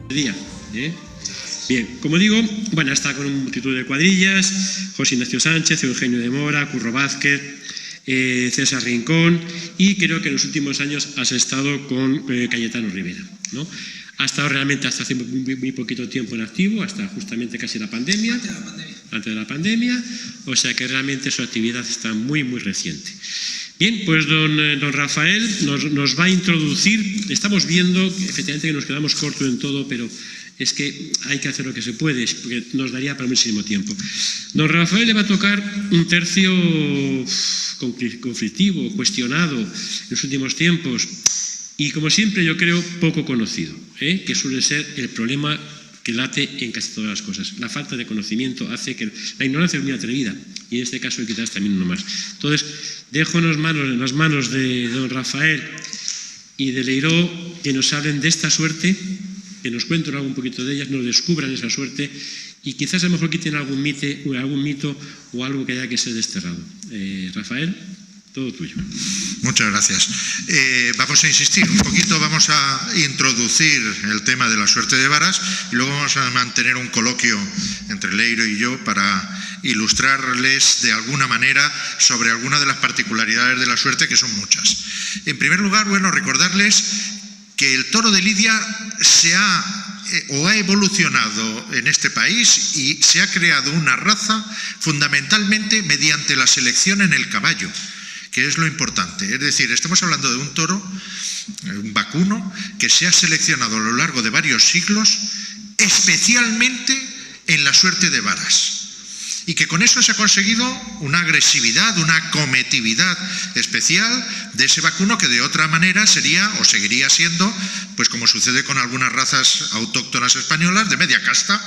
día. Bien, como digo, bueno, está con una multitud de cuadrillas: José Ignacio Sánchez, Eugenio de Mora, Curro Vázquez, César Rincón, y creo que en los últimos años has estado con Cayetano Rivera, ¿no? Ha estado realmente hasta hace muy poquito tiempo en activo, hasta justamente casi la pandemia. Antes de la pandemia, o sea que realmente su actividad está muy reciente. Bien, pues don Rafael nos va a introducir. Estamos viendo efectivamente que nos quedamos cortos en todo, pero es que hay que hacer lo que se puede, porque nos daría para muchísimo tiempo. Don Rafael le va a tocar un tercio conflictivo, cuestionado en los últimos tiempos, y como siempre yo creo poco conocido, que suele ser el problema que late en casi todas las cosas. La falta de conocimiento hace que la ignorancia es muy atrevida, y en este caso quizás también uno más. Entonces, dejo en las manos de don Rafael y de Leiró que nos hablen de esta suerte, que nos cuenten algo un poquito de ellas, nos descubran esa suerte, y quizás a lo mejor quiten algún mito o algo que haya que ser desterrado. Rafael, todo tuyo. Muchas gracias. Vamos a insistir un poquito, vamos a introducir el tema de la suerte de varas y luego vamos a mantener un coloquio entre Leiro y yo para ilustrarles de alguna manera sobre algunas de las particularidades de la suerte, que son muchas. En primer lugar, bueno, recordarles que el toro de Lidia ha evolucionado en este país y se ha creado una raza fundamentalmente mediante la selección en el caballo, que es lo importante. Es decir, estamos hablando de un toro, un vacuno, que se ha seleccionado a lo largo de varios siglos, especialmente en la suerte de varas. Y que con eso se ha conseguido una agresividad, una cometividad especial de ese vacuno, que de otra manera sería o seguiría siendo, pues como sucede con algunas razas autóctonas españolas, de media casta,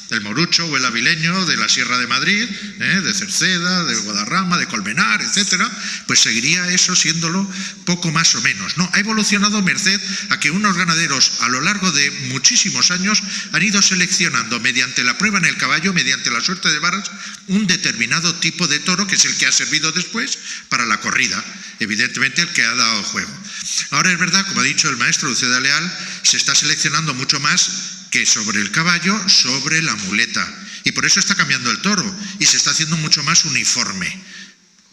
del morucho o el avileño de la Sierra de Madrid, de Cerceda, de Guadarrama, de Colmenar, etcétera, pues seguiría eso siéndolo poco más o menos. No, ha evolucionado merced a que unos ganaderos a lo largo de muchísimos años han ido seleccionando mediante la prueba en el caballo, mediante la suerte de varas, un determinado tipo de toro, que es el que ha servido después para la corrida, evidentemente el que ha dado juego. Ahora es verdad, como ha dicho el maestro Uceda Leal, se está seleccionando mucho más que sobre el caballo, sobre la muleta. Y por eso está cambiando el toro y se está haciendo mucho más uniforme.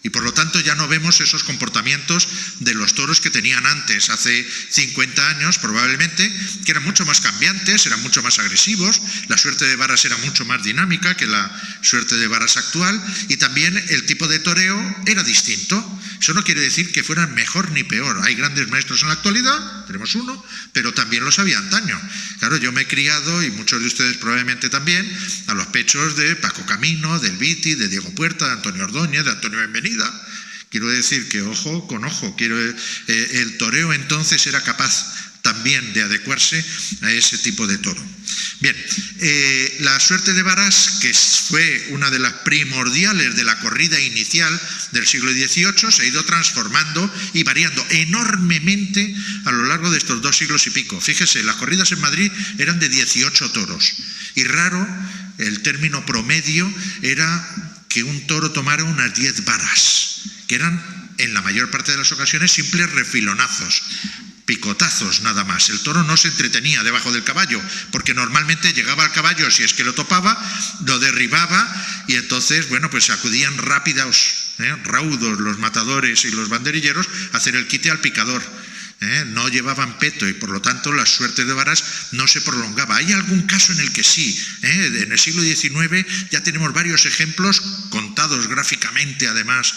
Y por lo tanto ya no vemos esos comportamientos de los toros que tenían antes, hace 50 años probablemente, que eran mucho más cambiantes, eran mucho más agresivos, la suerte de varas era mucho más dinámica que la suerte de varas actual, y también el tipo de toreo era distinto. Eso no quiere decir que fueran mejor ni peor. Hay grandes maestros en la actualidad, tenemos uno, pero también los había antaño. Claro, yo me he criado, y muchos de ustedes probablemente también, a los pechos de Paco Camino, del Viti, de Diego Puerta, de Antonio Ordóñez, de Antonio Benvenida. Quiero decir que ojo con ojo, el toreo entonces era capaz también de adecuarse a ese tipo de toro. Bien, la suerte de varas, que fue una de las primordiales de la corrida inicial del siglo XVIII, se ha ido transformando y variando enormemente a lo largo de estos 2 siglos y pico. Fíjese, las corridas en Madrid eran de 18 toros, y raro, el término promedio era que un toro tomara unas 10 varas, que eran en la mayor parte de las ocasiones simples refilonazos, picotazos nada más. El toro no se entretenía debajo del caballo, porque normalmente llegaba al caballo, si es que lo topaba, lo derribaba, y entonces, bueno, pues acudían raudos los matadores y los banderilleros a hacer el quite al picador. No llevaban peto, y por lo tanto la suerte de varas no se prolongaba. Hay algún caso en el que sí, en el siglo XIX ya tenemos varios ejemplos, contados gráficamente además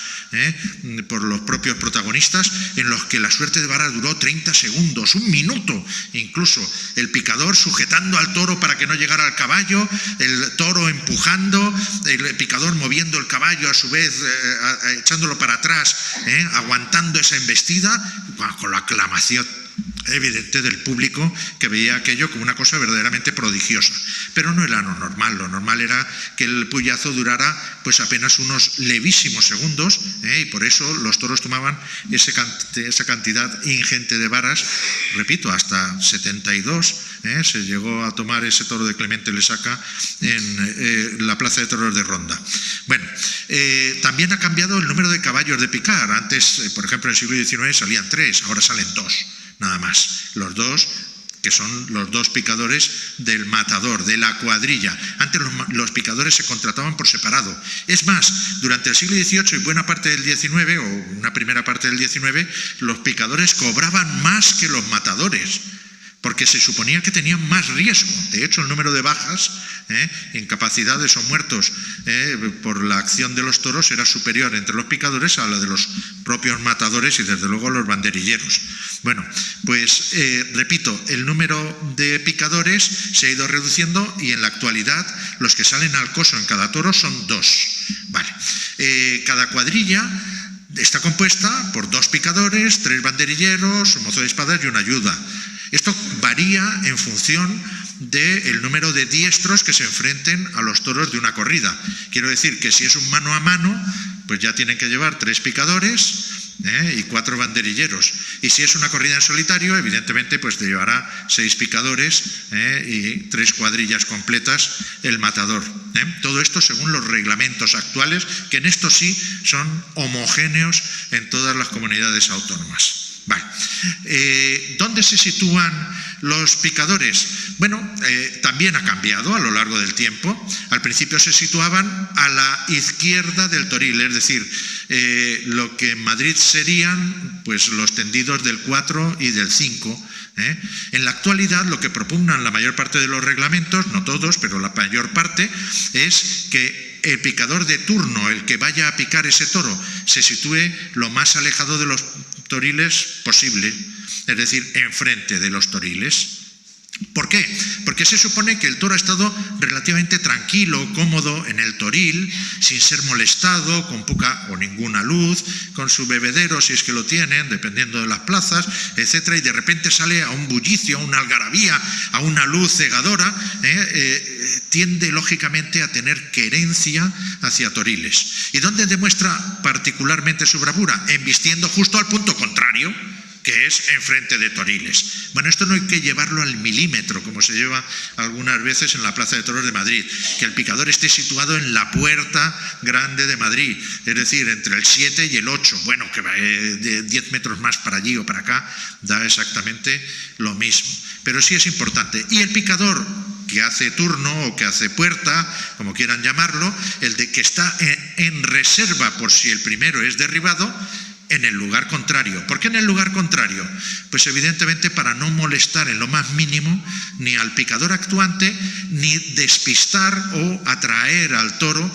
por los propios protagonistas, en los que la suerte de varas duró 30 segundos, 1 minuto incluso, el picador sujetando al toro para que no llegara al caballo, el toro empujando, el picador moviendo el caballo a su vez, echándolo para atrás, aguantando esa embestida, con la aclamación evidente del público, que veía aquello como una cosa verdaderamente prodigiosa. Pero no era lo normal era que el puyazo durara pues apenas unos levísimos segundos, y por eso los toros tomaban esa cantidad ingente de varas, repito, hasta 72, se llegó a tomar ese toro de Clemente Lesaca en la Plaza de Toros de Ronda. Bueno, también ha cambiado el número de caballos de picar. Antes, por ejemplo, en el siglo XIX salían 3, ahora salen 2. Nada más. Los 2 que son los 2 picadores del matador, de la cuadrilla. Antes los picadores se contrataban por separado. Es más, durante el siglo XVIII y buena parte del XIX, o una primera parte del XIX, los picadores cobraban más que los matadores, porque se suponía que tenían más riesgo. De hecho, el número de bajas, incapacidades o muertos por la acción de los toros era superior entre los picadores a la de los propios matadores y desde luego los banderilleros. Bueno, pues repito, el número de picadores se ha ido reduciendo y en la actualidad los que salen al coso en cada toro son 2. Vale. Cada cuadrilla está compuesta por 2 picadores, 3 banderilleros, un mozo de espadas y una ayuda. Esto varía en función del número de diestros que se enfrenten a los toros de una corrida. Quiero decir que si es un mano a mano, pues ya tienen que llevar 3 picadores y 4 banderilleros. Y si es una corrida en solitario, evidentemente pues te llevará 6 picadores y 3 cuadrillas completas el matador. Todo esto según los reglamentos actuales, que en esto sí son homogéneos en todas las comunidades autónomas. Vale. ¿Dónde se sitúan los picadores? Bueno, también ha cambiado a lo largo del tiempo. Al principio se situaban a la izquierda del toril, es decir, lo que en Madrid serían pues los tendidos del 4 y del 5. En la actualidad lo que propugnan la mayor parte de los reglamentos, no todos, pero la mayor parte, es que el picador de turno, el que vaya a picar ese toro, se sitúe lo más alejado de los toriles posible, es decir, enfrente de los toriles. ¿Por qué? Porque se supone que el toro ha estado relativamente tranquilo, cómodo en el toril, sin ser molestado, con poca o ninguna luz, con su bebedero, si es que lo tienen, dependiendo de las plazas, etcétera, y de repente sale a un bullicio, a una algarabía, a una luz cegadora, tiende lógicamente a tener querencia hacia toriles. ¿Y dónde demuestra particularmente su bravura? Embistiendo justo al punto contrario, que es enfrente de toriles. Bueno, esto no hay que llevarlo al milímetro, como se lleva algunas veces en la Plaza de Toros de Madrid, que el picador esté situado en la puerta grande de Madrid, es decir, entre el 7 y el 8, bueno, que va de 10 metros más para allí o para acá, da exactamente lo mismo. Pero sí es importante. Y el picador que hace turno o que hace puerta, como quieran llamarlo, el de que está en reserva por si el primero es derribado, en el lugar contrario. ¿Por qué en el lugar contrario? Pues evidentemente para no molestar en lo más mínimo ni al picador actuante, ni despistar o atraer al toro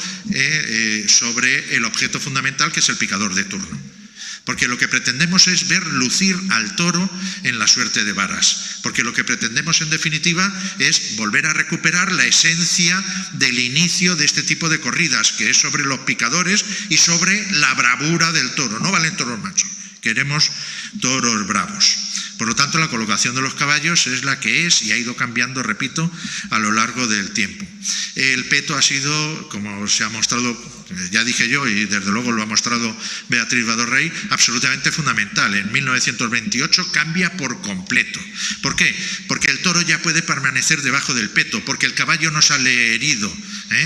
sobre el objeto fundamental, que es el picador de turno. Porque lo que pretendemos es ver lucir al toro en la suerte de varas. Porque lo que pretendemos en definitiva es volver a recuperar la esencia del inicio de este tipo de corridas, que es sobre los picadores y sobre la bravura del toro. No valen toros machos, queremos toros bravos. Por lo tanto, la colocación de los caballos es la que es y ha ido cambiando, repito, a lo largo del tiempo. El peto ha sido, como se ha mostrado, ya dije yo, y desde luego lo ha mostrado Beatriz Vadorrey, absolutamente fundamental. En 1928 cambia por completo. ¿Por qué? Porque el toro ya puede permanecer debajo del peto, porque el caballo no sale herido.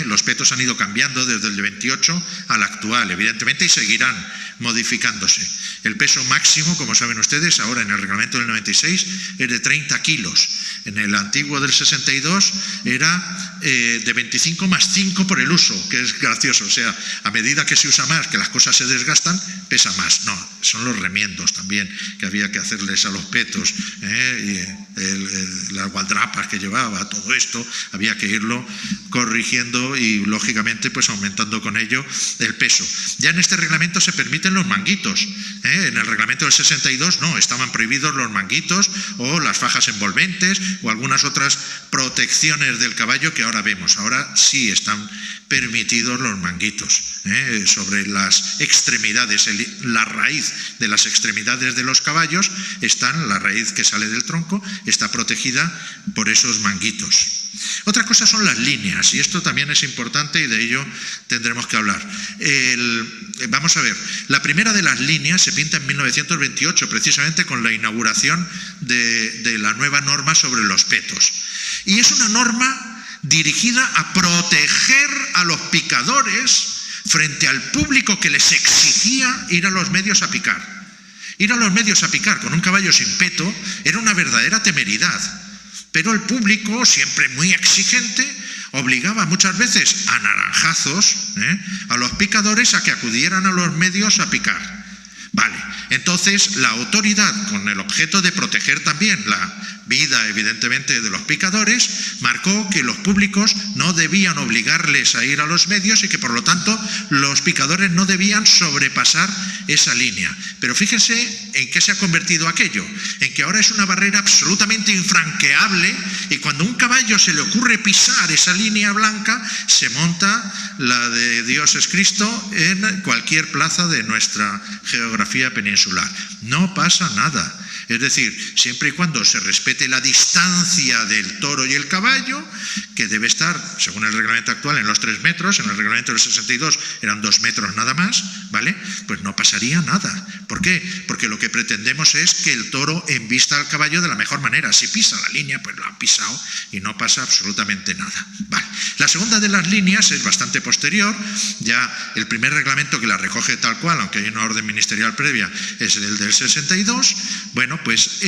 Los petos han ido cambiando desde el 28 al actual, evidentemente, y seguirán modificándose. El peso máximo, como saben ustedes, ahora en el reglamento del 96 es de 30 kilos. En el antiguo del 62 era de 25 más 5 por el uso, que es gracioso. O sea, a medida que se usa más, que las cosas se desgastan, pesa más. No, son los remiendos también que había que hacerles a los petos, y las gualdrapas que llevaba, todo esto, había que irlo corrigiendo y, lógicamente, pues aumentando con ello el peso. Ya en este reglamento se permiten los manguitos. En el reglamento del 62 no, estaban prohibidos los manguitos o las fajas envolventes o algunas otras protecciones del caballo que ahora vemos. Ahora sí están permitidos los manguitos. Sobre las extremidades, la raíz de las extremidades de los caballos están, la raíz que sale del tronco está protegida por esos manguitos. Otra cosa son las líneas, y esto también es importante y de ello tendremos que hablar. Vamos a ver, la primera de las líneas se pinta en 1928, precisamente con la inauguración de la nueva norma sobre los petos. Y es una norma dirigida a proteger a los picadores frente al público que les exigía ir a los medios a picar. Ir a los medios a picar con un caballo sin peto era una verdadera temeridad. Pero el público, siempre muy exigente, obligaba muchas veces a naranjazos, a los picadores, a que acudieran a los medios a picar. Vale, entonces la autoridad, con el objeto de proteger también la vida, evidentemente, de los picadores, marcó que los públicos no debían obligarles a ir a los medios y que, por lo tanto, los picadores no debían sobrepasar esa línea. Pero fíjense en qué se ha convertido aquello, en que ahora es una barrera absolutamente infranqueable y cuando a un caballo se le ocurre pisar esa línea blanca, se monta la de Dios es Cristo en cualquier plaza de nuestra geografía peninsular. No pasa nada. Es decir, siempre y cuando se respete la distancia del toro y el caballo, que debe estar, según el reglamento actual, en los 3 metros, en el reglamento del 62 eran 2 metros nada más, ¿vale? Pues no pasaría nada. ¿Por qué? Porque lo que pretendemos es que el toro embista al caballo de la mejor manera. Si pisa la línea, pues lo han pisado y no pasa absolutamente nada. Vale. La segunda de las líneas es bastante posterior, ya el primer reglamento que la recoge tal cual, aunque hay una orden ministerial previa, es el del 62. Bueno, pues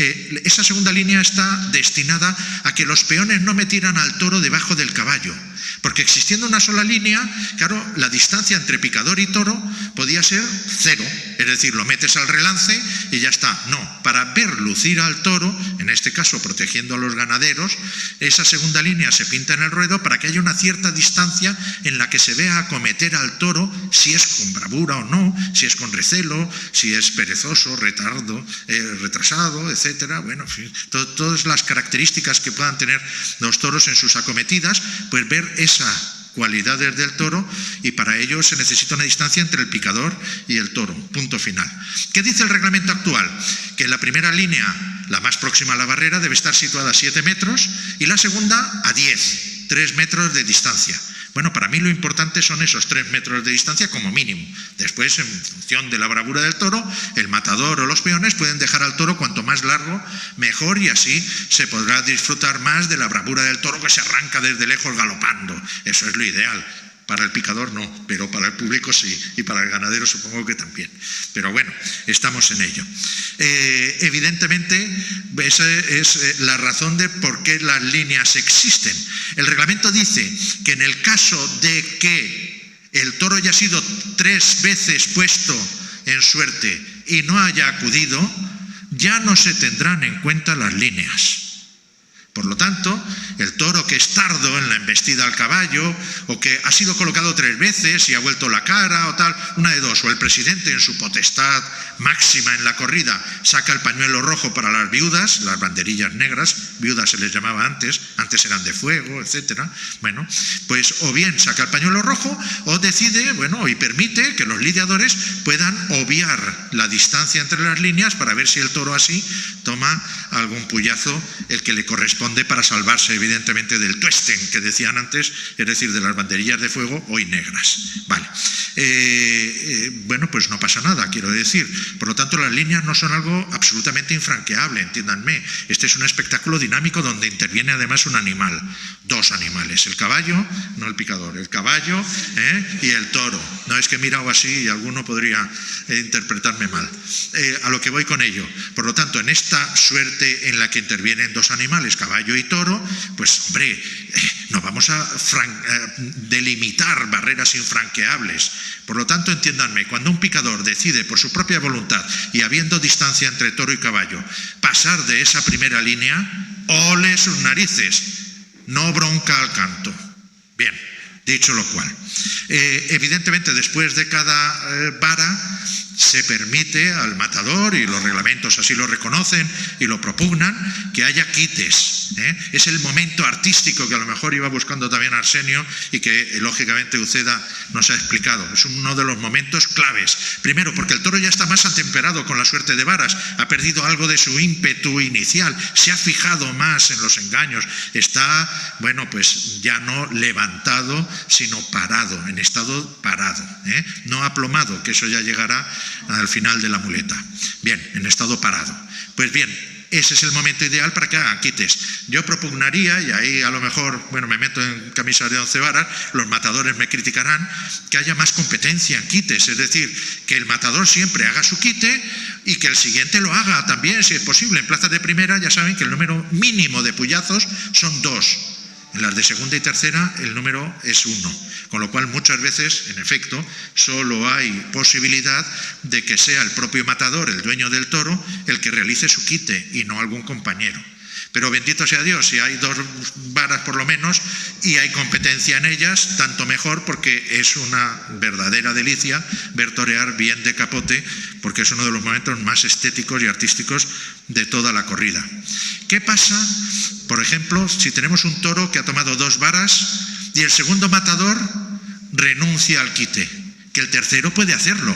esa segunda línea está destinada a que los peones no metieran al toro debajo del caballo, porque existiendo una sola línea, claro, la distancia entre picador y toro podía ser 0, es decir, lo metes al relance y ya está. No, para ver lucir al toro, en este caso protegiendo a los ganaderos, esa segunda línea se pinta en el ruedo para que haya una cierta distancia en la que se vea acometer al toro, si es con bravura o no, si es con recelo, si es perezoso, retrasado, etcétera. Bueno, en fin, todas las características que puedan tener los toros en sus acometidas, pues ver esas cualidades del toro, y para ello se necesita una distancia entre el picador y el toro, punto final. ¿Qué dice el reglamento actual? Que la primera línea, la más próxima a la barrera, debe estar situada a 7 metros y la segunda a 10, 3 metros de distancia. Bueno, para mí lo importante son esos 3 metros de distancia como mínimo. Después, en función de la bravura del toro, el matador o los peones pueden dejar al toro cuanto más largo, mejor, y así se podrá disfrutar más de la bravura del toro que se arranca desde lejos galopando. Eso es lo ideal. Para el picador no, pero para el público sí, y para el ganadero supongo que también. Pero bueno, estamos en ello. Evidentemente, esa es la razón de por qué las líneas existen. El reglamento dice que en el caso de que el toro haya sido 3 veces puesto en suerte y no haya acudido, ya no se tendrán en cuenta las líneas. Por lo tanto, el toro que es tardo en la embestida al caballo, o que ha sido colocado 3 veces y ha vuelto la cara o tal, una de dos: o el presidente en su potestad máxima en la corrida saca el pañuelo rojo para las viudas, las banderillas negras, viudas se les llamaba antes eran de fuego, etcétera. Bueno, pues o bien saca el pañuelo rojo o decide, bueno, y permite que los lidiadores puedan obviar la distancia entre las líneas para ver si el toro así toma algún puyazo, el que le corresponde, para salvarse evidentemente del tuesten que decían antes, es decir, de las banderillas de fuego hoy negras. Vale. Bueno, pues no pasa nada, quiero decir. Por lo tanto, las líneas no son algo absolutamente infranqueable, entiéndanme. Este es un espectáculo dinámico donde interviene además un animal, 2 animales, el caballo, no el picador, el caballo y el toro. No es que he mirado así y alguno podría interpretarme mal. A lo que voy con ello. Por lo tanto, en esta suerte en la que intervienen 2 animales, caballo y toro, pues hombre, no vamos a delimitar barreras infranqueables. Por lo tanto, entiéndanme, cuando un picador decide por su propia voluntad y habiendo distancia entre toro y caballo pasar de esa primera línea, ole sus narices, no bronca al canto. Bien, dicho lo cual, evidentemente después de cada vara se permite al matador, y los reglamentos así lo reconocen y lo propugnan, que haya quites. Es el momento artístico que a lo mejor iba buscando también Arsenio y que lógicamente Uceda nos ha explicado. Es uno de los momentos claves. Primero, porque el toro ya está más atemperado con la suerte de varas, ha perdido algo de su ímpetu inicial, se ha fijado más en los engaños, está, bueno, pues ya no levantado, sino parado, en estado parado, no aplomado, que eso ya llegará al final de la muleta. Bien, en estado parado. Pues bien, ese es el momento ideal para que hagan quites. Yo propugnaría, y ahí a lo mejor, bueno, me meto en camisas de 11 varas, los matadores me criticarán, que haya más competencia en quites, es decir, que el matador siempre haga su quite y que el siguiente lo haga también, si es posible. En plazas de primera ya saben que el número mínimo de puyazos son 2. En las de segunda y tercera el número es 1, con lo cual muchas veces, en efecto, solo hay posibilidad de que sea el propio matador, el dueño del toro, el que realice su quite y no algún compañero. Pero bendito sea Dios, si hay 2 varas por lo menos y hay competencia en ellas, tanto mejor, porque es una verdadera delicia ver torear bien de capote, porque es uno de los momentos más estéticos y artísticos de toda la corrida. ¿Qué pasa, por ejemplo, si tenemos un toro que ha tomado 2 varas y el segundo matador renuncia al quite? Que el tercero puede hacerlo.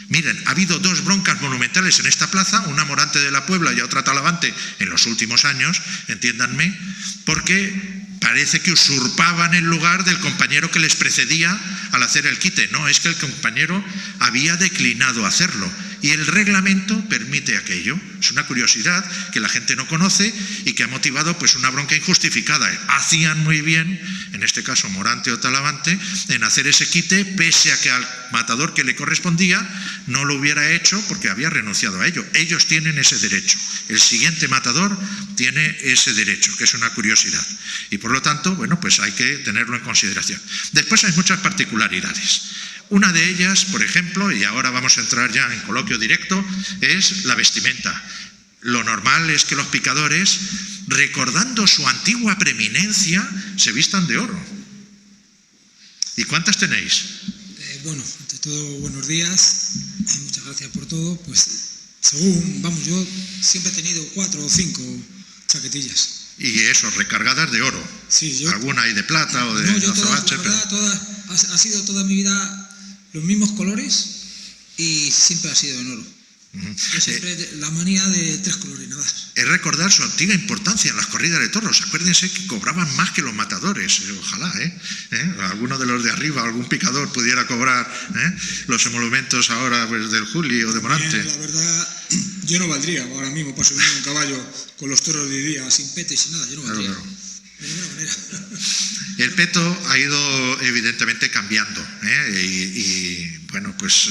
Miren, ha habido 2 broncas monumentales en esta plaza, una Morante de la Puebla y otra Talavante en los últimos años, entiéndanme, porque parece que usurpaban el lugar del compañero que les precedía al hacer el quite. No, es que el compañero había declinado hacerlo y el reglamento permite aquello. Es una curiosidad que la gente no conoce y que ha motivado pues una bronca injustificada. Hacían muy bien, en este caso Morante o Talavante, en hacer ese quite, pese a que al matador que le correspondía no lo hubiera hecho porque había renunciado a ello. Ellos tienen ese derecho. El siguiente matador tiene ese derecho, que es una curiosidad. Y por lo tanto, bueno, pues hay que tenerlo en consideración. Después hay muchas particularidades. Una de ellas, por ejemplo, y ahora vamos a entrar ya en coloquio directo, es la vestimenta. Lo normal es que los picadores, recordando su antigua preeminencia, se vistan de oro. ¿Y cuántas tenéis? Bueno, ante todo, buenos días y muchas gracias por todo. Pues según, vamos, yo siempre he tenido 4 o 5 chaquetillas. Y eso, recargadas de oro. Sí, yo... ¿Alguna hay de plata o de no, yo todas, azabache? la verdad, todas, ha sido toda mi vida los mismos colores y siempre ha sido en oro. Yo siempre la manía de 3 colores, nada más. Es recordar su antigua importancia en las corridas de toros. Acuérdense que cobraban más que los matadores. Ojalá, alguno de los de arriba, algún picador pudiera cobrar los emolumentos ahora pues, del Juli o de Morante. La verdad, yo no valdría ahora mismo para subir un caballo con los toros de hoy día, sin pete y sin nada. Yo no valdría. Claro. De ninguna manera. El peto ha ido evidentemente cambiando y bueno, pues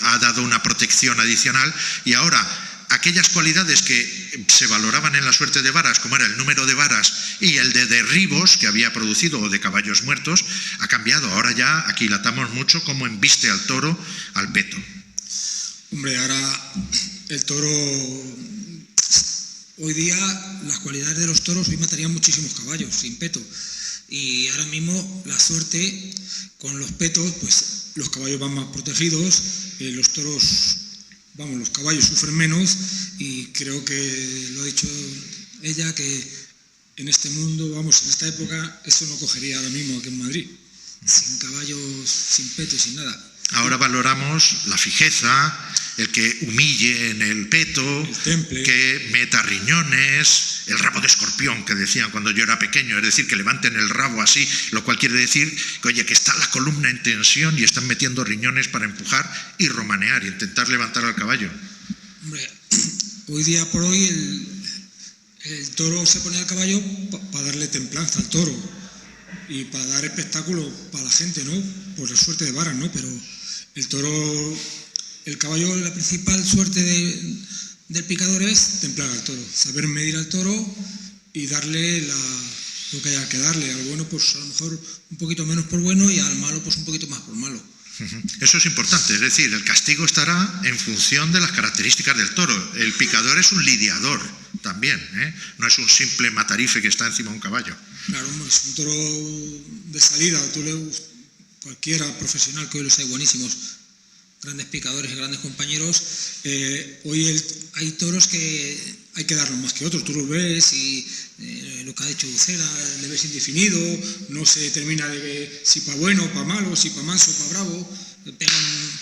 ha dado una protección adicional y ahora aquellas cualidades que se valoraban en la suerte de varas, como era el número de varas y el de derribos que había producido o de caballos muertos, ha cambiado. Ahora ya aquilatamos mucho cómo embiste al toro al peto. Hombre, ahora el toro, hoy día las cualidades de los toros hoy matarían muchísimos caballos sin peto. Y ahora mismo la suerte con los petos, pues los caballos van más protegidos, los toros, vamos, los caballos sufren menos y creo que lo ha dicho ella que en este mundo, vamos, en esta época eso no cogería ahora mismo aquí en Madrid, sin caballos, sin peto y sin nada. Ahora valoramos la fijeza, el que humille en el peto, el temple, que meta riñones, el rabo de escorpión que decían cuando yo era pequeño, es decir, que levanten el rabo así, lo cual quiere decir que, oye, que está la columna en tensión y están metiendo riñones para empujar y romanear y intentar levantar al caballo. Hombre, hoy día por hoy el toro se pone al caballo para darle templanza al toro y para dar espectáculo para la gente, ¿no? Por la suerte de varas, ¿no? Pero el toro, el caballo, la principal suerte del picador es templar al toro, saber medir al toro y darle lo que haya que darle. Al bueno, pues a lo mejor un poquito menos por bueno y al malo, pues un poquito más por malo. Eso es importante, es decir, el castigo estará en función de las características del toro. El picador es un lidiador también, no es un simple matarife que está encima de un caballo. Claro, hombre, es un toro de salida, cualquiera profesional, que hoy los hay buenísimos, grandes picadores y grandes compañeros, hoy hay toros que hay que darlos más que otros, tú los ves y lo que ha dicho Lucera, le ves indefinido, no se determina de que si para bueno o para malo, si para manso o para bravo,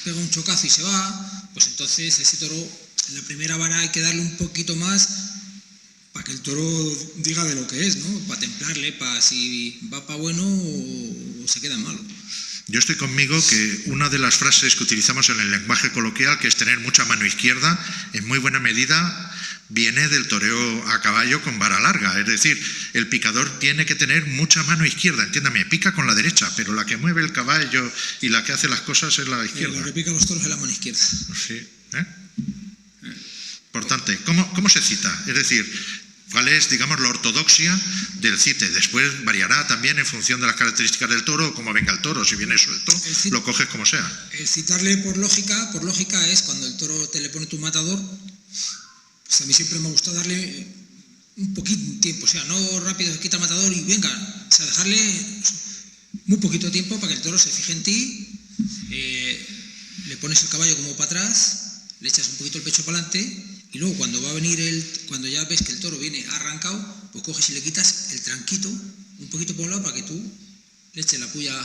pega un chocazo y se va, pues entonces ese toro en la primera vara hay que darle un poquito más para que el toro diga de lo que es, ¿no? Para templarle, para si va para bueno o se queda malo. Yo estoy conmigo que una de las frases que utilizamos en el lenguaje coloquial, que es tener mucha mano izquierda, en muy buena medida viene del toreo a caballo con vara larga, es decir, el picador tiene que tener mucha mano izquierda, entiéndame, pica con la derecha, pero la que mueve el caballo y la que hace las cosas es la izquierda. La que pica los toros es la mano izquierda. Sí, Importante. ¿Cómo se cita? Es decir, ¿cuál es, digamos, la ortodoxia del cite? Después variará también en función de las características del toro, cómo venga el toro. Si viene suelto, lo coges como sea. El citarle por lógica es cuando el toro te le pone tu matador. Pues a mí siempre me gusta darle un poquito de tiempo, o sea, no rápido, quita el matador y venga, o sea, dejarle muy poquito tiempo para que el toro se fije en ti, le pones el caballo como para atrás, le echas un poquito el pecho para adelante y luego cuando va a venir cuando ya ves que el toro viene arrancado, pues coges y le quitas el tranquito un poquito por un lado para que tú le eches la puya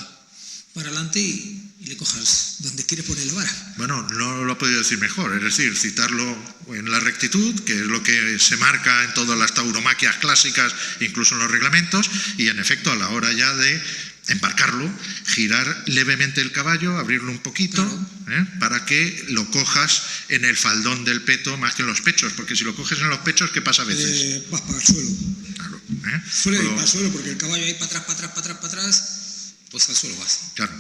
para adelante y le cojas donde quieres poner la vara. Bueno, no lo he podido decir mejor, es decir, citarlo en la rectitud, que es lo que se marca en todas las tauromaquias clásicas, incluso en los reglamentos, y en efecto a la hora ya de embarcarlo, girar levemente el caballo, abrirlo un poquito, claro, para que lo cojas en el faldón del peto más que en los pechos, porque si lo coges en los pechos, ¿qué pasa a veces? Vas para el suelo. Claro, Suele ir para el suelo porque el caballo ahí para atrás, pues al suelo vas. Claro,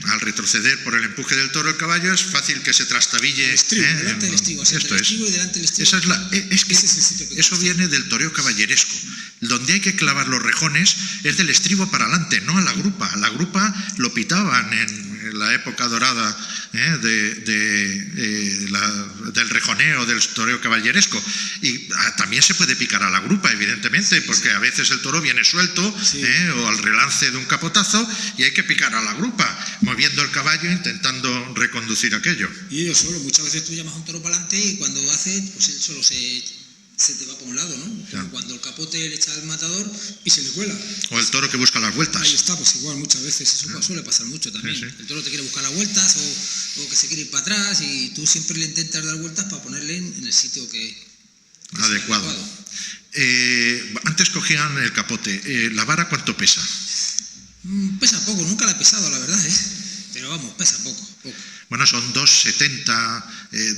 al retroceder por el empuje del toro el caballo es fácil que se trastabille. El estribo, delante del estribo, así, esto el estribo y delante del estribo. Esa es que eso viene del toreo caballeresco. Donde hay que clavar los rejones es del estribo para adelante, no a la grupa. La grupa lo pitaban en la época dorada del rejoneo, del toreo caballeresco. Y también se puede picar a la grupa, evidentemente, porque a veces el toro viene suelto, o al relance de un capotazo, y hay que picar a la grupa, moviendo el caballo, intentando reconducir aquello. Y ellos solo, muchas veces tú llamas a un toro para adelante y cuando hace, pues él solo se te va por un lado, ¿no? Claro. Cuando el capote le echa al matador y se le cuela. O el toro que busca las vueltas. Ahí está, pues igual, muchas veces, eso suele pasar mucho también. Sí. El toro te quiere buscar las vueltas o que se quiere ir para atrás y tú siempre le intentas dar vueltas para ponerle en el sitio que adecuado. Antes cogían el capote. ¿La vara cuánto pesa? Pesa poco, nunca la he pesado, la verdad, pero vamos, pesa poco. Bueno, son 2,70,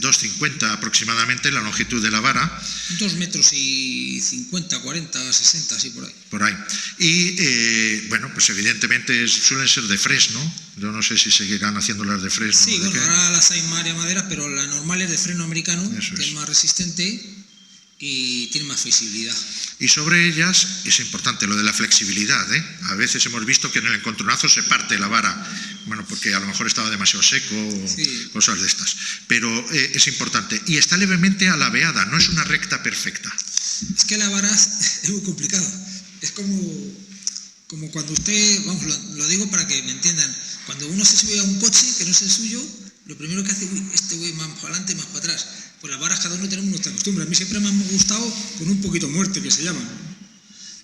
2,50 aproximadamente la longitud de la vara. 2 metros y 50, 40, 60, así por ahí. Por ahí. Y, bueno, pues evidentemente suelen ser de fresno. Yo no sé si seguirán haciéndolas de fresno. Sí, bueno, ahora las hay varias maderas, pero la normal es de freno americano, que es más resistente y tiene más flexibilidad. Y sobre ellas es importante lo de la flexibilidad, A veces hemos visto que en el encontronazo se parte la vara, bueno, porque a lo mejor estaba demasiado seco o cosas de estas. Pero es importante. Y está levemente alabeada, no es una recta perfecta. Es que la vara es muy complicado. Es como cuando usted, vamos, lo digo para que me entiendan, cuando uno se sube a un coche que no es el suyo, lo primero que hace, este güey más para adelante, más para atrás. Pues las varas cada uno tenemos nuestra costumbre. A mí siempre me han gustado con un poquito muerte, que se llaman.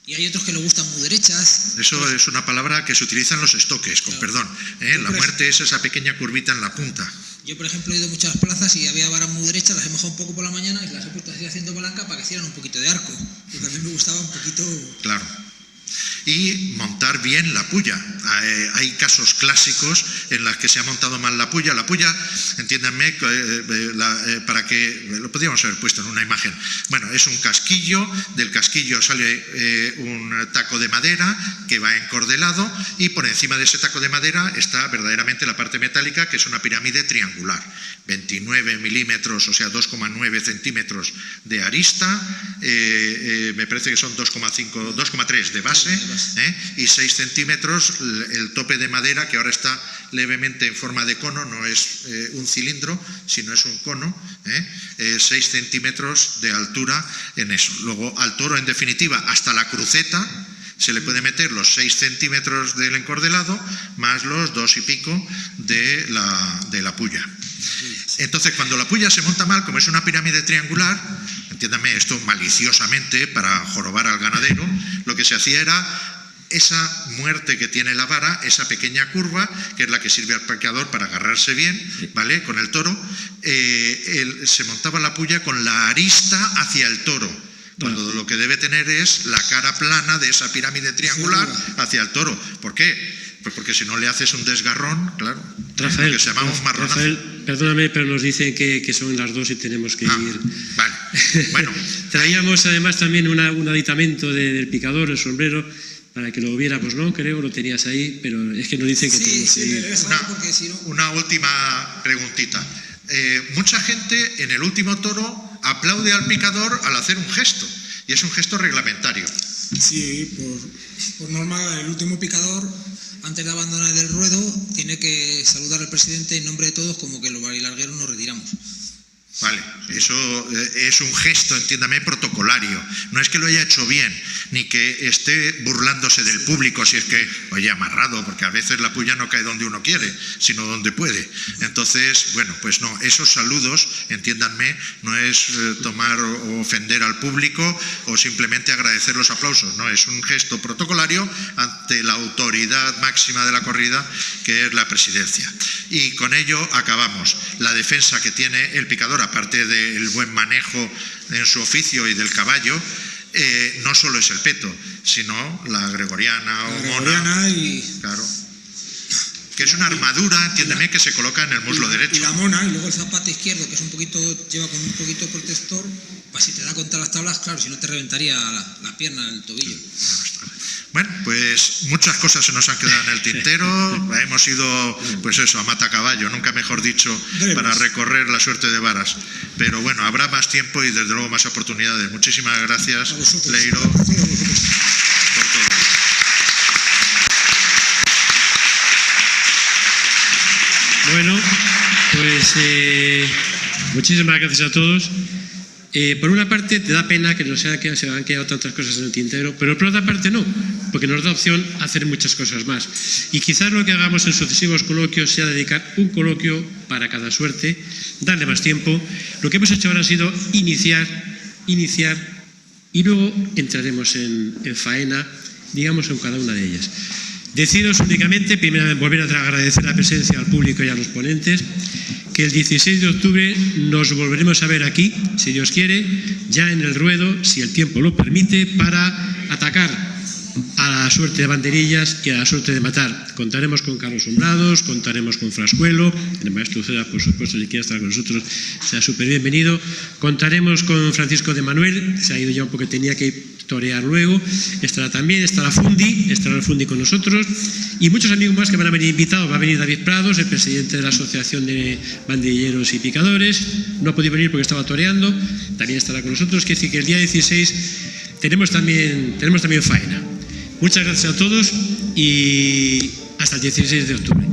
Y hay otros que les gustan muy derechas. Eso es una palabra que se utiliza en los estoques, con perdón. La muerte es esa pequeña curvita en la punta. Yo, por ejemplo, he ido a muchas plazas y había varas muy derechas, las he mojado un poco por la mañana y las he puesto así haciendo palanca para que hicieran un poquito de arco. Y también me gustaba un poquito... Claro. Y montar bien la puya. Hay casos clásicos en los que se ha montado mal la puya. La puya, entiéndanme, para que lo podríamos haber puesto en una imagen. Bueno, es un casquillo, del casquillo sale un taco de madera que va encordelado y por encima de ese taco de madera está verdaderamente la parte metálica, que es una pirámide triangular. 29 milímetros, o sea, 2,9 centímetros de arista, me parece que son 2,3 de base, y 6 centímetros el tope de madera, que ahora está levemente en forma de cono, no es un cilindro, sino es un cono, 6 centímetros de altura en eso. Luego al toro, en definitiva, hasta la cruceta, se le puede meter los 6 centímetros del encordelado, más los 2 y pico de la puya. Entonces, cuando la puya se monta mal, como es una pirámide triangular, entiéndame esto maliciosamente para jorobar al ganadero, lo que se hacía era esa muerte que tiene la vara, esa pequeña curva, que es la que sirve al picador para agarrarse bien, ¿vale?, con el toro, se montaba la puya con la arista hacia el toro, cuando lo que debe tener es la cara plana de esa pirámide triangular hacia el toro. ¿Por qué? Pues porque si no le haces un desgarrón, claro, Rafael, que se llama un marronazo. Rafael, perdóname, pero nos dicen que son las 2 y tenemos que ir. Vale. Bueno, traíamos además también un aditamento del picador, el sombrero, para que lo viéramos, ¿no? Creo, lo tenías ahí, pero es que nos dicen que tenemos que ir. una última preguntita. Mucha gente en el último toro aplaude al picador al hacer un gesto, y es un gesto reglamentario. Sí, por norma, el último picador, antes de abandonar el ruedo, tiene que saludar al presidente en nombre de todos, como que los bailargueros nos retiramos. Vale, eso es un gesto, entiéndame, protocolario. No es que lo haya hecho bien, ni que esté burlándose del público si es que, oye, amarrado, porque a veces la puya no cae donde uno quiere, sino donde puede. Entonces, bueno, pues no, esos saludos, entiéndanme, no es tomar o ofender al público o simplemente agradecer los aplausos, no, es un gesto protocolario ante la autoridad máxima de la corrida, que es la presidencia. Y con ello acabamos. La defensa que tiene el picador, aparte del buen manejo en su oficio y del caballo, no solo es el peto, sino la gregoriana o mona, claro, que es una armadura, entiéndeme, que se coloca en el muslo derecho. Y la mona, y luego el zapato izquierdo, que es lleva con un poquito de protector, para si te da contra las tablas, claro, si no te reventaría la pierna, el tobillo. Bueno, pues muchas cosas se nos han quedado en el tintero. Hemos ido, pues eso, a matacaballo, nunca mejor dicho, para recorrer la suerte de varas. Pero bueno, habrá más tiempo y desde luego más oportunidades. Muchísimas gracias, Leiro, por todo. Bueno, pues muchísimas gracias a todos. Por una parte te da pena que se han quedado tantas cosas en el tintero, pero por otra parte no, porque nos da opción a hacer muchas cosas más. Y quizás lo que hagamos en sucesivos coloquios sea dedicar un coloquio para cada suerte, darle más tiempo. Lo que hemos hecho ahora ha sido iniciar y luego entraremos en faena, digamos, en cada una de ellas. Deciros únicamente, primero, volver a agradecer la presencia al público y a los ponentes, que el 16 de octubre nos volveremos a ver aquí, si Dios quiere, ya en el ruedo, si el tiempo lo permite, para atacar a la suerte de banderillas y a la suerte de matar. Contaremos con Carlos Sombrados, contaremos con Frascuelo, el maestro Uceda, por supuesto, si quiere estar con nosotros, sea súper bienvenido. Contaremos con Francisco de Manuel, se ha ido ya un poco, tenía que torear luego, estará el Fundi con nosotros, y muchos amigos más que van a venir invitados. Va a venir David Prados, el presidente de la Asociación de Bandilleros y Picadores, no ha podido venir porque estaba toreando, también estará con nosotros. Quiere decir que el día 16 tenemos también faena. Muchas gracias a todos y hasta el 16 de octubre.